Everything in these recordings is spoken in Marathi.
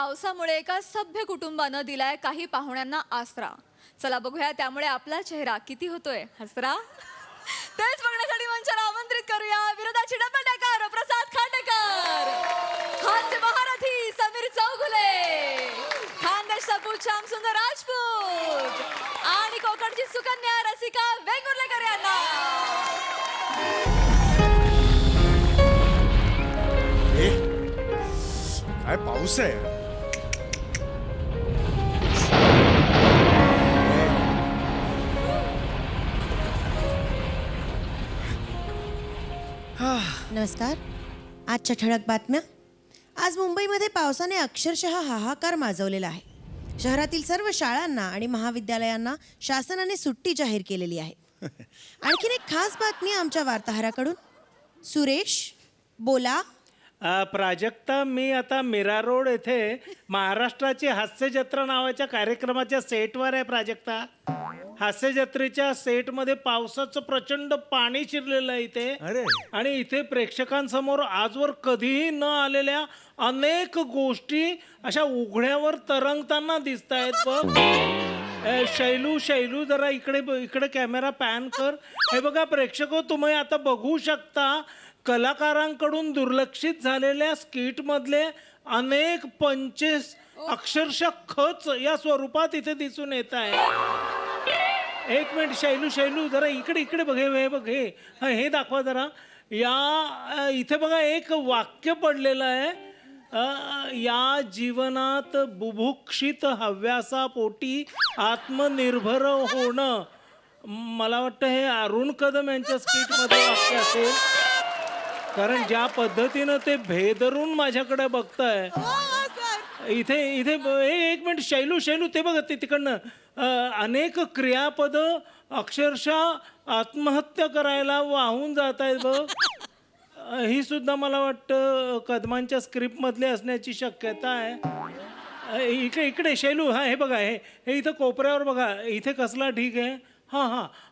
पावसामुळे एका सभ्य कुटुंबानं दिलाय काही पाहुण्यांना आसरा. चला बघूया त्यामुळे आपला चेहरा किती होतोय हसरा. तेच बघण्यासाठी मंचाला आमंत्रित करूया विरोधाची डबल डेकर प्रसाद खांडेकर, हास्य महारथी समीर चौगुले, खानदेशचा पूछाम सुंदर राजपूत आणि कोकणची सुकन्या रसिका वेंगुर्लेकर यांना. काय पाऊस आहे. नमस्कार. आजच्या ठळक बातम्या. आज मुंबईमध्ये पावसाने अक्षरशः हाहाकार माजवलेला आहे. शहरातील सर्व शाळांना आणि महाविद्यालयांना शासनाने सुट्टी जाहीर केलेली आहे. आणखीन एक खास बातमी आमच्या वार्ताहराकडून. सुरेश बोला. प्राजक्ता, मी आता मीरा रोड येथे महाराष्ट्राची हास्य जत्रा नावाच्या कार्यक्रमाच्या सेटवर आहे. प्राजक्ता, हास्य जत्रेच्या सेटमध्ये पावसाचं प्रचंड पाणी शिरलेलं आहे इथे. अरे. आणि इथे प्रेक्षकांसमोर आजवर कधीही न आलेल्या अनेक गोष्टी अशा उघड्यावर तरंगताना दिसत आहेत. बघ शैलू जरा इकडे कॅमेरा पॅन कर. हे बघा प्रेक्षक, तुम्ही आता बघू शकता कलाकारांकडून दुर्लक्षित झालेल्या स्किट मधले अनेक पंचेस अक्षरशः खच या स्वरूपात इथे दिसून येत आहे. एक मिनिट शैलू जरा इकडे बघ. हे बघ, हे दाखवा जरा. या इथे बघा एक वाक्य पडलेलं आहे. या जीवनात बुभुक्षित हव्यासापोटी आत्मनिर्भर होणं. मला वाटतं हे अरुण कदम यांच्या स्किट मध्ये वाक्य असेल, कारण ज्या पद्धतीनं ते भेदरून माझ्याकडे बघताय. इथे एक मिनिट शैलू ते बघ, ते तिकडनं अनेक क्रियापद अक्षरशः आत्महत्या करायला वाहून जात आहेत बघ. ही सुद्धा मला वाटतं कदमांच्या स्क्रिप्टमधले असण्याची शक्यता आहे. इकडे शैलू, हे बघा, हे इथं कोपऱ्यावर बघा, इथे कसला ढीग आहे.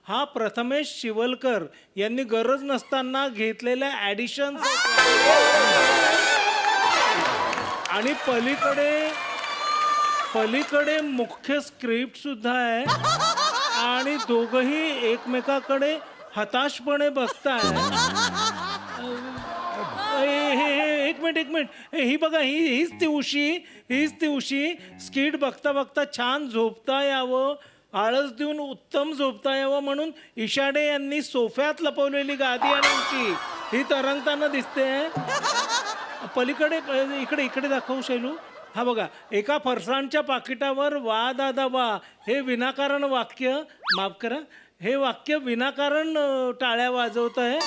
हा प्रथमेश शिवलकर यांनी गरज नसताना घेतलेल्या ॲडिशन. आणि पलीकडे मुख्य स्क्रिप्ट सुद्धा आहे. आणि दोघही एकमेकाकडे हताशपणे बघताय. एक मिनिट, ही बघा, हीच ती उशी स्किट बघता छान झोपता यावं, आळस देऊन उत्तम झोपता यावं म्हणून इशाडे यांनी सोफ्यात लपवलेली गादी आणि उशी ही तरंगताना दिसते. पलीकडे इकडे दाखवू शैलू. हा बघा, एका फरसाणच्या पाकिटावर वा दादा वा हे विनाकारण वाक्य, माफ करा, हे वाक्य विनाकारण टाळ्या वाजवत आहे.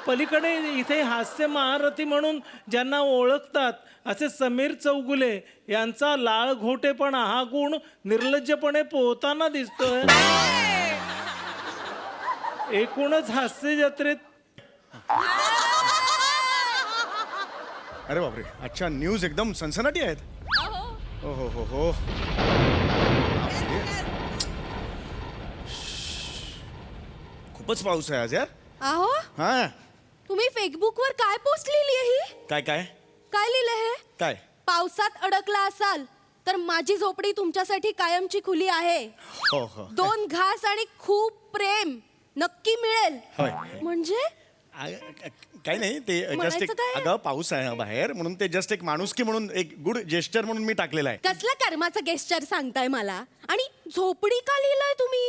पलीकडे इथे हास्य महारथी म्हणून ज्यांना ओळखतात असे समीर चौगुले यांचा लाळ घोटेपणा हा गुण निर्लज्जपणे पोहताना दिसतोय. एकूणच हास्य जत्रेत. अरे बापरे, अच्छा न्यूज एकदम सनसनाटी आहेत. हो. खूपच पाऊस आहे आज यार. आहो, हा, तुम्ही फेसबुकवर काय पोस्ट लिहिली आहे? काय लिहिलं हे? काय? पावसात अडकला असाल तर माझी झोपडी तुमच्यासाठी कायमची खुली आहे. हो. 2 घास आणि खूप प्रेम नक्की मिळेल. होय. म्हणजे काय नाही, ते जस्ट एक, अगं पाऊस आहे बाहेर म्हणून ते जस्ट एक माणुसकी म्हणून, एक गुड जेस्चर म्हणून मी टाकलेला आहे. कसला कर्माचा गेस्चर सांगताय मला? आणि झोपडी का लिहिलाय तुम्ही?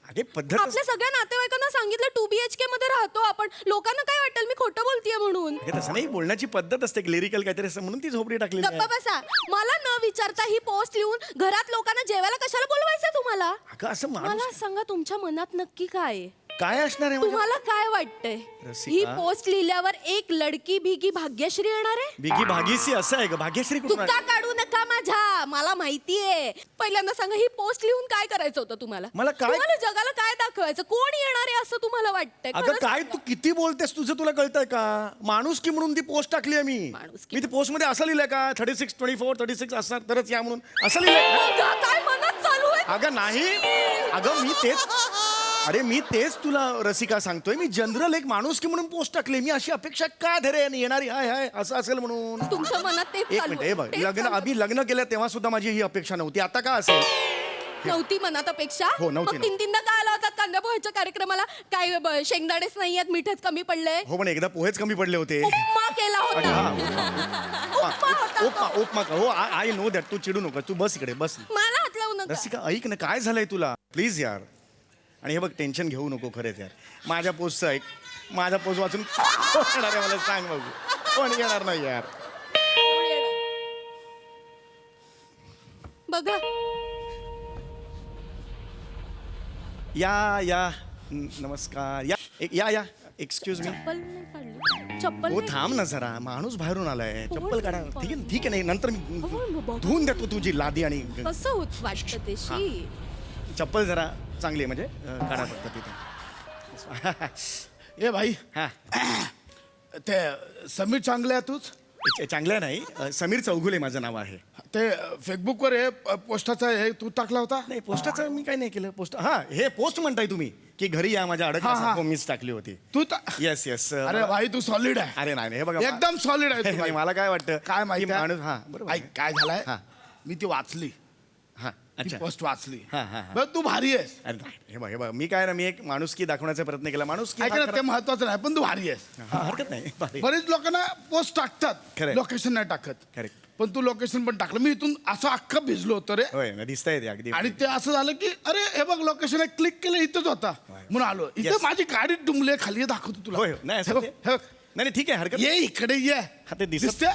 अगे पद्धत. आपल्या सगळ्या नातेवाईकांना सांगितलं 2 BHK मध्ये राहतो आपण. लोकांना काय वाटेल मी खोटं बोलतेय म्हणून? तसं नाही, बोलण्याची पद्धत असते, लिरिकल काहीतरी असं म्हणून ती झोपडी टाकलेली आहे. गप्पा बसा. मला न विचारता ही पोस्ट लिहून घरात लोकांना जेवायला कशाला बोलवायचं तुम्हाला? अगं असं मला सांगा, तुमच्या मनात नक्की काय आहे? काय असणार आहे? तुम्हाला काय वाटतंय? रसिका? ही पोस्ट लिहिल्यावर एक लडकी भिगी भाग्यश्री येणार आहे? बिगी भागीसी असं आहे का? भाग्यश्री कुठून तुका काढू नका माझ्या, मला माहितीये. पहिल्यांदा सांगा, ही पोस्ट लिहून काय करायचं होतं तुम्हाला? तुम्हाला जगाला काय दाखवायचं? कोण येणार आहे असं तुम्हाला वाटतंय? अगं काय तू किती बोलतेस, तुझं तुला कळतंय का? माणुसकी म्हणून ती पोस्ट टाकली आहे मी. माणुसकी? मी ती पोस्ट मध्ये असं लिहिलंय का 36, 24, 36 असणार तरच या म्हणून असं लिहिलंय? काय मनात चालू आहे? अगं नाही, अगं मी तेच अरे मी तेच तुला रसिका सांगतोय, मी जनरल एक माणूस की म्हणून पोस्ट टाकले. मी अशी अपेक्षा का धरेन येणारी हाय हाय असं असेल म्हणून. तुमच्या मनात तेच एक चालू मिनिट हे बघ, तेच लग्न चालू. आम्ही लग्न केलं तेव्हा सुद्धा माझी ही अपेक्षा नव्हती. आता का असेल? नव्हती मनात अपेक्षा. हो, नव्हती, मग तीन का आला होता कांदा पोह्याच्या कार्यक्रमाला? काय शेंगदाणेच नाही आहेत, मीठच कमी पडले. हो पण एकदा पोहेच कमी पडले होते. उपमा केला अच्छा, होता. हा, उपमा होता उपमा तो. उपमा का? हो आय नो दॅट. तू चिडू नको, तू बस इकडे बस. मला हात लावू नका. रसिका ऐक ना, काय झालंय तुला प्लीज यार. आणि हे बघ टेन्शन घेऊ नको खरंच यार. माझ्या पोस्टचं ऐक, माझा पोस्ट वाचून कोण येणार आहे मला सांग बघू. कोण येणार नाही यार. बघा या नमस्कार या एक्सक्यूज मी. चप्पल नाही काढली. चप्पल हो नाही थांब ना जरा, माणूस बाहेरून आलाय. चप्पल काढा. ठीक आहे नाही नंतर मी बघा. धुवून देतो तुझी लादी. आणि कसं होत वाटतं ते शी. चप्पल जरा चांगली आहे म्हणजे काढा फक्त तिथे. ए भाई हा ते समीर चांगले आहे तूच. चांगलं नाही, समीर चौगुले माझं नाव आहे. ते फेसबुकवर हे पोस्टाचा हे तू टाकला होता. नाही पोस्टाचं मी काही नाही केलं. पोस्ट हा हे पोस्ट म्हणताय तुम्ही की घरी या माझ्या हा, हा. अडकल्या मीच टाकली होती. तू येस येस. अरे भाई तू सॉलिड आहे. अरे नाही हे बघा एकदम सॉलिड आहे तू नाही, भाई. मला काय वाटतं काय माहिती की आहे? माणूस हा बरोबर ऐक काय झालंय हा. मी ती वाचली. हा ती अच्छा. पोस्ट वाचली. हा, हा, हा. बरं, तू भारी आहेस. अरे नाही, हे बघ मी काय ना मी एक माणुसकी दाखवण्याचा प्रयत्न केला. माणुसकी ऐक हा ना ते खरा- महत्वाचं नाही पण तू भारी आहेस. हा, हरकत नाही भारी. बरेच लोकांना पोस्ट टाकतात खरंय. लोकेशन नाही टाकत. Correct. पण तू लोकेशन पण टाकलं. मी इथून असं अख्खं भिजलो होतो रे. होय ना दिसतंय ते अगदी. आणि ते असं झालं की अरे हे बघ लोकेशन क्लिक केलं इथंच होता म्हणून आलो. इथे Yes. माझी गाडी डुंबले खाली दाखवतो तुला. होय नाही हे असं बघ, ते- हे बघ. नाही ठीक आहे हरकत ये इकडे ये. हा, ते दिसत- दिसते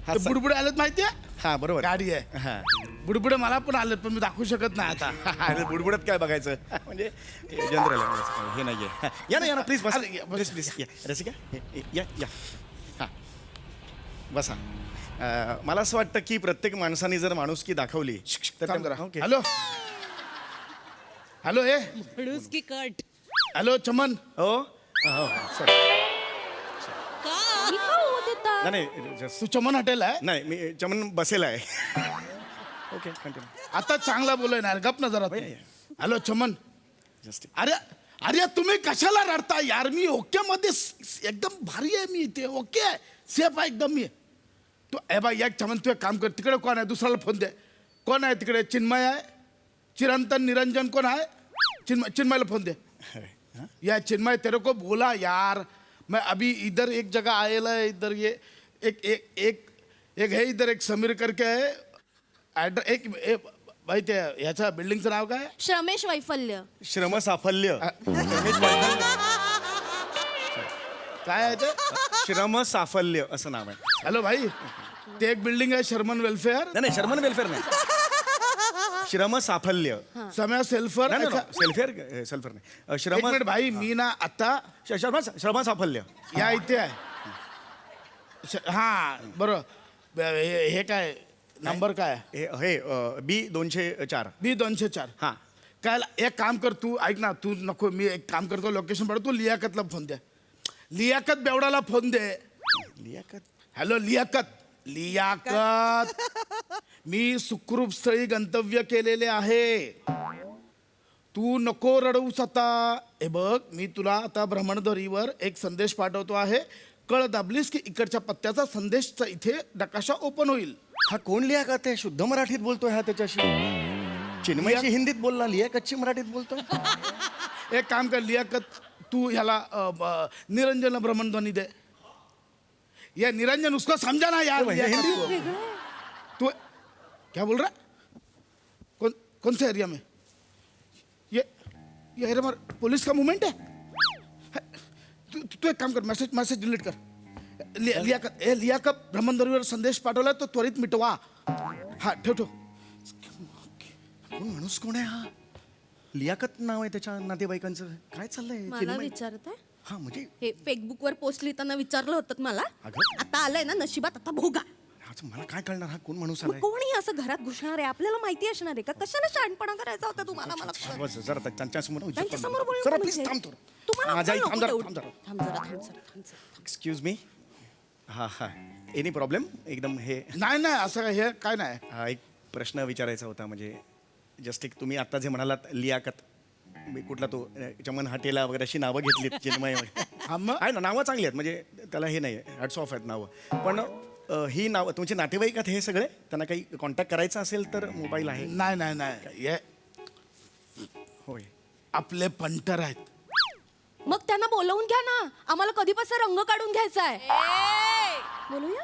हा, ते बुडबुडे आलेत माहितीये. हा बरोबर गाडी आहे. हा बुडबुडे मला पण आलेत पण मी दाखवू शकत नाही आता. अरे बुडबुडत काय बघायचं म्हणजे जनरल हे नाहीये. हा, या ना प्लीज बस. अरे, या, बस. प्लीज या रसिका या हा बसा. मला असं वाटतं की प्रत्येक माणसाने जर माणुसकी दाखवली तर थांब जरा. ओके. हॅलो हॅलो हे की कट हॅलो चमन. हो हो सॉरी. मी का हो देता? नाही just- तू चमन हॉटेल आहे. नाही मी चमन बसेल आहे. Okay continue. आता चांगला बोलाय ना गप ना जरा तू. भैया, हॅलो चमन. जस्ट अरे अरे तुम्ही कशाला रडता यार. मी ओके मध्ये एकदम भारी आहे. मी इथे ओके आहे सेफ आहे एकदम मी. तू ए बाई एक चमन तू एक काम कर. तिकडे कोण आहे दुसऱ्याला फोन दे. कोण आहे तिकडे. चिन्मय आहे. चिरंतन निरंजन कोण आहे. चिन्मयला फोन दे. या चिन्मय तेरे को बोला यार मैं अभी इधर एक जगह आएला है. इधर ये एक एक एक एक है इधर एक समीर करके है. एक भाई ते ह्याच्या बिल्डिंगचं नाव काय. श्रमेश वैफल्य. श्रम साफल्य. काय आहे ते. श्रम साफल्य असं नाव आहे. हॅलो भाई ते एक बिल्डिंग आहे शर्मन वेलफेअर. नाही शर्मन वेलफेअर नाही. श्रम साफल्य. समय सेल्फर. नाही सेल्फेअर सेल्फर नाही. एक श्रम मिनिट भाई मी ना आता श्रम साफल्य. या इथे आहे. हा बरोबर. हे काय नंबर काय आहे. हे बी 204. बी 204. हा काय एक काम कर तू ऐक ना तू नको. मी एक काम करतो लोकेशन पडतो. तू लियाकतला फोन दे. लियाकत बेवडाला फोन दे. लियाकत. हॅलो लियाकत. लियाकत मी सुखरूप स्थळी गंतव्य केलेले आहे. तू नको रडूस आता. हे बघ मी तुला आता भ्रमणध्वरीवर एक संदेश पाठवतो आहे. कळ दाबलीस की इकडच्या पत्त्याचा संदेशचा इथे नकाशा ओपन होईल. हा कोण लियाकत आहे. शुद्ध मराठीत बोलतोय हा त्याच्याशी. चिन्मयची हिंदीत बोलला लियाकतची मराठीत बोलतोय. एक काम कर लियाकत तू ह्याला निरंजनला भ्रमणध्वनी दे. ये निरंजन उसको समझा ना यार. भैया, लियाकत हिंदी को. तू क्या बोल रहा है? कौन से एरिया में. ये एरिया में पुलिस का मूवमेंट है. तू एक काम कर मैसेज डिलीट कर. लियाकत भ्रमणध्वनीवर संदेश पाठवला तो त्वरित मिटवा. हा ठेव. कोण माणूस कोण आहे हा. लियाकत नाव आहे त्याच्या नातेवाईकांचं. काय चाललंय मला चिन्मय? विचारत आहे. हा म्हणजे हे फेसबुकवर पोस्ट लिहिताना विचारलं होतं मला. अगं. आता आलंय ना नशिबात आता भोगा. अच्छा, मला काय कळणार हा कोण माणूस मग आलाय. कोणी असं घरात घुसणार आहे आपल्याला माहिती असणार आहे का. कशाला शहाणपणा करायचा होता तुम्हाला. मला बस जरा त्यांच्यासमोर विचार त्यांच्या करू समोर नको. बोलणं जरा म्हणजे? प्लीज थांब थोडं. तुम्हाला माझ्या नको थांब जरा तेवढं. थांब जरा. थांब जरा. Excuse me. हा हा एनी प्रॉब्लेम. एकदम हे नाही असं हे काय नाही. हा एक प्रश्न विचारायचा होता म्हणजे जस्ट एक तुम्ही आता जे म्हणालात लियाकत मी कुठला तो चमन हटेला वगैरे अशी नावं घेतलीत चिन्मय वगैरे. हा मग आहे ना, नावं चांगली आहेत, म्हणजे त्याला हे नाही हॅट्स ऑफ आहेत नावं. पण ही नावं तुमचे नातेवाईक आहेत हे सगळे, त्यांना काही कॉन्टॅक्ट करायचा असेल तर मोबाईल आहे. नाही नाही नाही हे होय. आपले पंटर आहेत. मग त्यांना बोलवून घ्या ना, आम्हाला कधीपासून रंग काढून घ्यायचा आहे. बोलूया.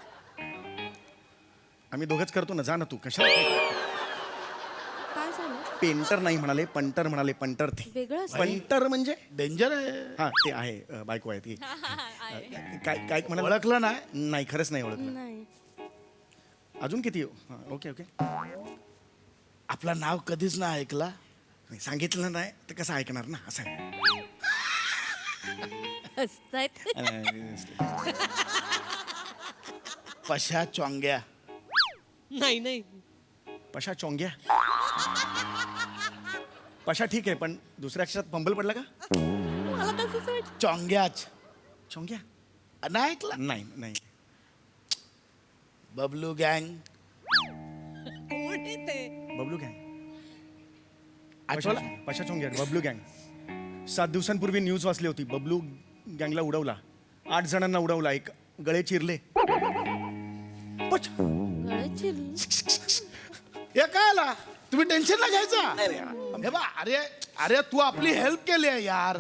आम्ही दोघंच करतो ना, जा ना तू. कशाला काय झालं? पेंटर नाही म्हणाले, पंटर म्हणाले. पंटर ते वेगळं असतं. पंटर म्हणजे डेंजर आहे. हा ते आहे, बायको आहे ती. काय काय म्हणाल? ओळखलं नाही. नाही, खरंच नाही ओळखलं. नाही. अजून किती? Okay okay. आपलं नाव कधीच नाही ऐकला. नाही, सांगितलं नाही तर कसं ऐकणार ना, असं आहे. हसतायत. पशा चोंग्या. नाही नाही. पशा चोंग्या. पशा ठीक आहे, पण दुसऱ्या अक्षरात पंबल पडला का? मला तसंच वाटतं. चोंग्याच चोंग्या नाही ऐकला. नाही नाही. बबलू गँग. कोण आहे ते? बबलू गँग. आठवला. पशा चोंग्या, बबलू गँग. 7 दिवसांपूर्वी न्यूज वाचली होती. बबलू गँगला उडवला, 8 जणांना उडवला, एक गळे चिरले. पच. गळा चिरलं. हे काय आला, तुम्ही टेन्शन नाही घ्यायचा. हे बा, अरे अरे तू आपली हेल्प केली आहे यार,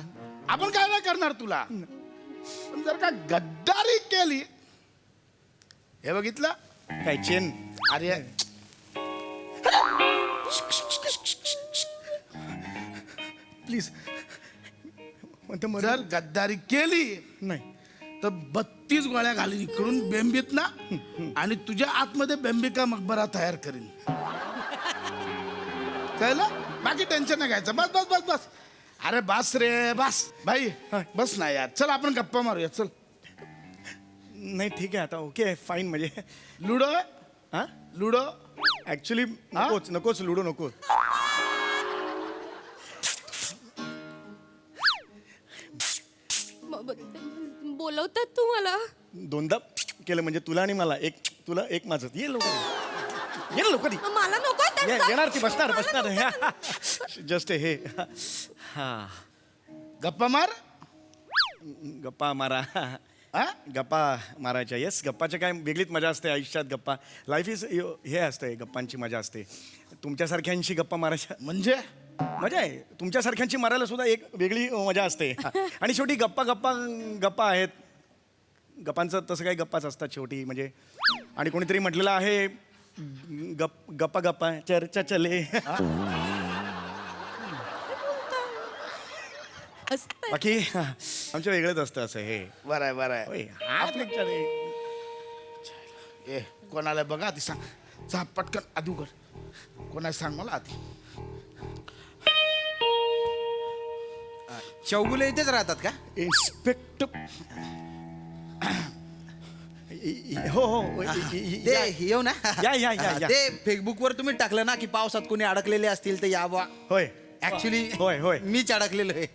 आपण काय नाही करणार तुला. पण जर का गद्दारी केली, हे बघितलं काय चेन? अरे प्लीज. जर गद्दारी केली नाही. तर 32 गोळ्या घालीन इकडून बेंबीत ना, आणि तुझ्या आतमध्ये बेंबिका मकबरा तयार करीन. कळलं? बाकी टेन्शन नाही घ्यायचं. बस बस बस बस. अरे बस रे बस भाई, बस ना यार. चल आपण गप्पा मारूया. चल. नाही ठीक आहे आता, ओके फाईन. म्हणजे लुडो. हा, लुडो. ऍक्च्युली नकोच नकोच, लुडो नको. बोलवतात तू मला? 2दा केलं म्हणजे तुला आणि मला. एक तुला एक माझं. ये लवकर, ये लवकर. मला नको येणार ती, बसणार बसणार. जस्ट हे. हा, गप्पा मार. गप्पा मारा. हा? गप्पा मारायच्या. येस, गप्पाच्या काय वेगळीच मजा असते आयुष्यात. गप्पा लाईफ इज हे असते, गप्पांची मजा असते. तुमच्यासारख्यांशी गप्पा मारायच्या म्हणजे मजा आहे. तुमच्यासारख्यांची मारायला सुद्धा एक वेगळी मजा असते. आणि शेवटी गप्पा गप्पा गप्पा आहेत. गप्पांचं तसं काही गप्पाच असतात शेवटी. म्हणजे आणि कोणीतरी म्हटलेलं आहे, गप्पा गप्पा चर्चा चले. बाकी आमचं वेगळंच असतं असं हे. बरं आहे बरं आहे. होय, हा picture आहे. ए कोणाला बघा आधी सांग. जा पटकन आधी उघड. कोणाला सांग मला आधी. चौगुले इथेच राहतात का? इन्स्पेक्टर. हो हो. ते येऊ ना. या, या, या, या. ते फेसबुकवर तुम्ही टाकलं ना की पावसात कोणी अडकलेले असतील तर यावा. होय. ऍक्च्युली होय, होय. मीच अडकलेलो आहे.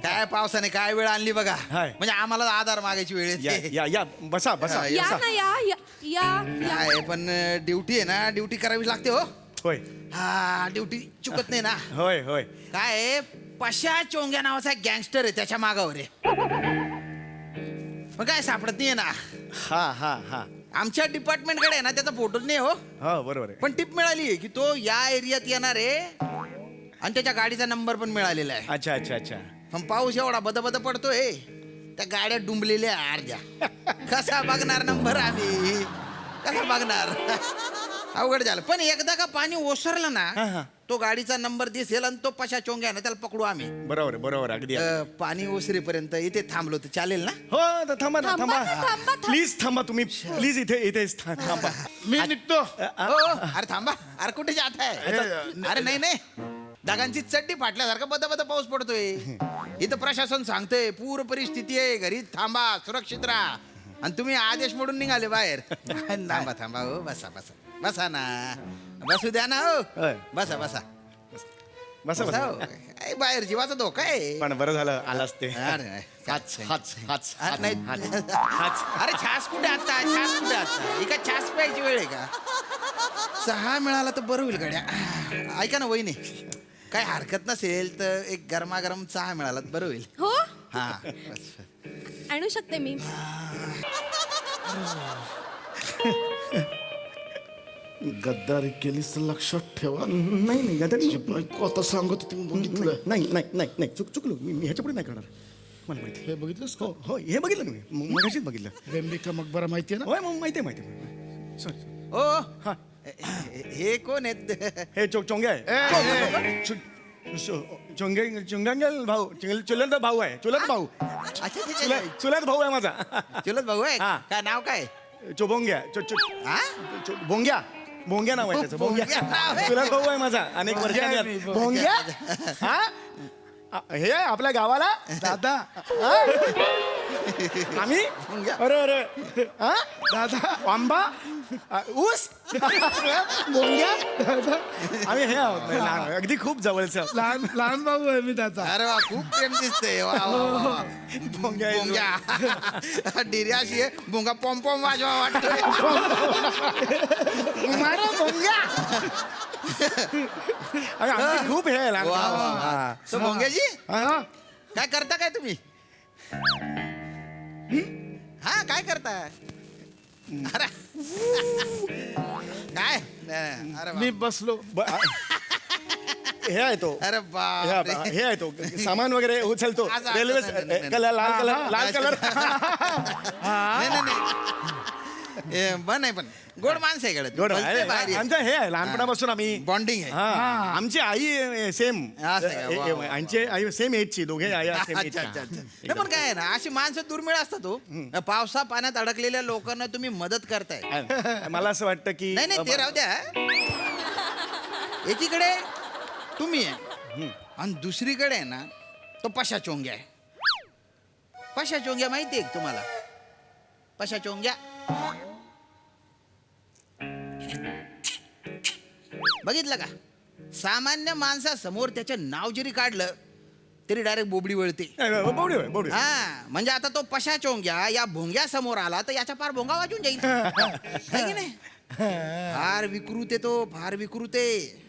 काय पावसाने काय वेळ आणली बघा. हाय. म्हणजे आम्हाला आधार मागायची वेळ या येते. या या, बसा बसा या बसा. ना, या या या या. काय पण ड्युटी आहे ना, ड्युटी करावी लागते हो. होय हा, ड्युटी चुकत नाही ना. होय होय. काय आहे, पशा चोंग्या नावाचा एक गँगस्टर आहे, त्याच्या मागावर आहे. मग काय सापडत नाहीये ना. हा हा हा आमच्या डिपार्टमेंटकडे आहे ना, त्याचा फोटोच नाही हो. हा, बरोबर आहे. पण टिप मिळाली आहे की तो या एरियात येणार आहे, आणि त्याच्या गाडीचा नंबर पण मिळालेला आहे. अच्छा अच्छा अच्छा. पण पाऊस एवढा बद पडतोय, त्या गाड्या डुंबलेल्या अर्ध्या. कसा बघणार नंबर आम्ही, कसा बघणार. अवघड झालं. पण एकदा का पाणी ओसरलं हा, हा. ना, तो गाडीचा नंबर दिसेल आणि तो पशा चोंग्या ना, त्याला पकडू आम्ही. बरोबर बरोबर, अगदी. पाणी ओसरेपर्यंत इथे थांबलो तर चालेल ना? हो, तर थांबा ना, थांबा थांबा. ना, थांबा. प्लीज थांबा तुम्ही, प्लीज इथेच थांबा. मी निघतो. हो, अरे थांबा. अरे कुठे जात आहे? अरे नाही नाही, दगांची चड्डी फाटल्यासारखा बद पाऊस पडतोय. इथं प्रशासन सांगतोय पूर परिस्थिती आहे, घरी थांबा, सुरक्षित राहा. आणि तुम्ही आदेश मोडून निघाले बाहेर. थांबा थांबा. हो, बसा बसा बसा ना. बसू द्या ना. हो, होय. बसा बसा बसा बसा. हो. बसा. काय बाहेर जीवाचा धोका आहे. पण बरं झालं आलाच ते. अरे नाही. हाच हाच हाच अरे नाही. हाच. अरे छास कुठे आता, छास कुठे आता? ही काय छास प्यायची वेळ आहे का? चहा मिळाला तर बरं होईल गड्या. ऐका ना वहिनी, काय हरकत नसेल तर एक गरमागरम चहा मिळाला तर बरं होईल. हो हा बस. आणू शकते मी. गद्दारी केलीस तर लक्षात ठेवा. नाही नाही गद्दारी जी बायको आता सांगत होती मी बघितलं. नाही नाही नाही नाही चुकलो मी ह्याच्या पुढे नाही करणार. मला माहिती हे बघितलंस का? हो हे बघितलं ना मी मगाशीच बघितलं. बेंबिका मकबरा माहितीये ना? होय मग माहिती आहे सॉरी ओ हा हे कोण आहेत? हे चोंगे आहे चुंगंगल भाऊ चुलत भाऊ आहे चुलत भाऊ अच्छा चुलत भाऊ आहे माझा चुलत भाऊ आहे हा. काय नाव काय? चोबोंग्या हा भोंग्या भोंग्या नाव आहे त्याचं भोंग्या भोंग्या नाव आहे. चुलत भाऊ आहे माझा अनेक वर्षांनी मी भोंग्या हा हे आपल्या गावाला दादा आम्ही भोंग्या. अरे अरे हा दादा आंबा ऊस भोंग्या आम्ही हे आहोत लहान, अगदी खूप जवळचे आहोत. लहान लहान भाऊ आहे मी त्याचा. अरे वा खूप प्रेम दिसतंय. वा, वा, वा. भोंग्या आहे. भोंग्या डिर्याशी आहे भोंगा पॉम पॉम वाजवा वाटतोय. मारा भोंग्या अरे, आमची खूप हे आहे लहान. वा, वा, वा. हा. So, भोंग्याजी हा. काय करता काय तुम्ही? हा काय करता? अरे काय अरे मी बसलो. हे आहे तो अरे बाप रे. हे आहे तो सामान वगैरे उचलतो असं, रेल्वे नाही, नाही, कलर लाल हा, कलर हा, लाल अच्छा. कलर नाही नाही नाही पण नाही पण गोड माणसं आहे गोड गड्या. आहे. भारी आहे. आमचं हे आहे लहानपणापासून आम्ही बॉन्डिंग आहे. हा आमची आई सेम असं आहे का? वा, वा. आमची आई सेम एजची दोघे आई सेम अच्छा अच्छा अच्छा नाही पण काय आहे ना अशी माणसं दुर्मिळ असतात हो. पावसा पाण्यात अडकलेल्या लोकांना तुम्ही मदत करताय. मला असं वाटतं की नाही नाही ते राहू द्या. एकीकडे तुम्ही आहे आणि दुसरीकडे आहे ना तो पशा चोंग्या आहे. पशा चोंग्या माहिती आहे का तुम्हाला? पशा चोंग्या बघितलं का? सामान्य माणसासमोर त्याचं नाव जरी काढलं तरी डायरेक्ट बोबडी वळते. बोबडी हा म्हणजे आता तो पशा चोंग्या या भोंग्या समोर आला तर याचा फार भोंगा वाजून जाईल. है की नाही? फार विकृत आहे तो फार विकृत आहे.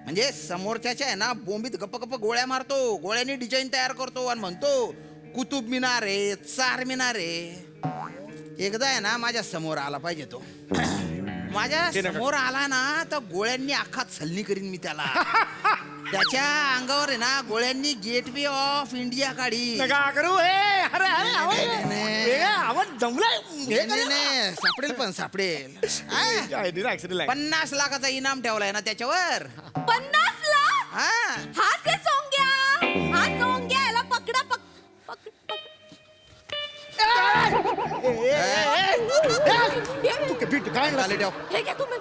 म्हणजे समोरच्याच्या आहे ना बोंबीत गप्प गप्प गोळ्या मारतो गोळ्याने डिझाईन तयार करतो आणि म्हणतो कुतुब मिनार आहे 4 मिनार आहे. एकदा आहे ना माझ्या समोर आला पाहिजे तो. माझ्या समोर आला ना तर गोळ्यांनी अख्खा छलनी करीन मी त्याला. त्याच्या अंगावर आहे ना गोळ्यांनी गेटवे ऑफ इंडिया काढी. करू हे अरे अरे नाही. आवाज जमलाय नाही, सापडेल पण सापडेल. आ? 50 लाखाचा इनाम ठेवलाय ना त्याच्यावर. 50 लाख हा हाच आहे चोंग्या. हा चोंग्या याला पकडा खाली ठेव. हे घ्या तुम्ही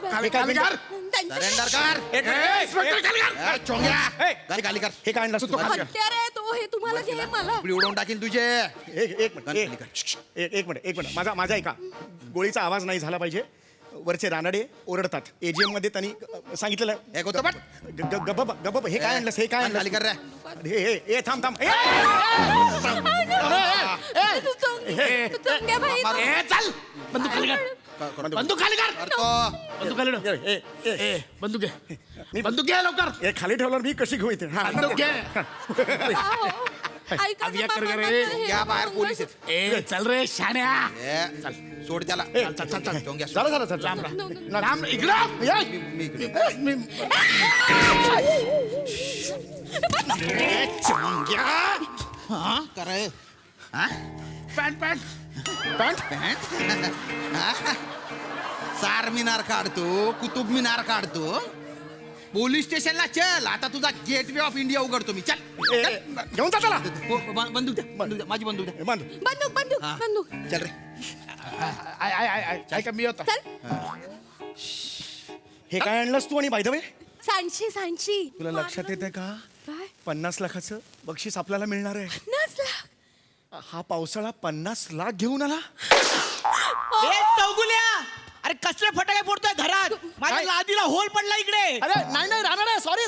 सरेंडर कर. ए, चोंग्या ए. गाली खाली कर. हे काय आणलंस तू? हत्यारे तो हे तुम्हाला घे मला. उडी उडवून टाकील तुझे. एक मिनिट माझा ऐका गोळीचा आवाज नाही झाला पाहिजे. वरचे रानडे ओरडतात. एजीएम मध्ये त्यांनी सांगितलेलं एक होतं पण. गप्प हे काय आणलंस हे काय खाली आणलं कर रे. हे थांब थांब तू चोंग्या भाई चल बंदूक खाली कर. बंदूक खाली कर. करतो. बंदूक खाली ठेव. बंदूक घे. बंदूक घे लवकर. हे खाली ठेवल्यावर मी कशी घेऊ इथे बंदूक घे. ऐका अभिया ना, कर बाबा, रे. हे या बाहेर पोलीस आहेत. ए चल रे शाण्या. ए, चल सोड त्याला. चल चोंग्या सोड. झालं राम इकडं ये. मी इकडे. ए, चोंग्या. हा करे. हा पॅन्ट पॅन्ट. पॅन्ट. 4 मिनार काढतो कुतुब मिनार काढतो. पोलीस स्टेशनला चल. आता तुझा गेटवे ऑफ इंडिया उघडतो मी. चल घेऊन जा त्याला बंदूक द्या माझी बंदूक द्या. बंदूक हा. बंदूक चल रे. ऐका मी होता. चल हे काय आणलंस तू आणि बाय द वे सांडशी तुला लक्षात येते का काय 50 लाखाचं बक्षीस आपल्याला मिळणार आहे. 50 लाख हा पावसाळा 50 लाख घेऊन आला. अरे कसले फटाके फोडतोय घरात माझ्या काय? लादीला होल पडला इकडे अरे नाही राहणार आहे सॉरी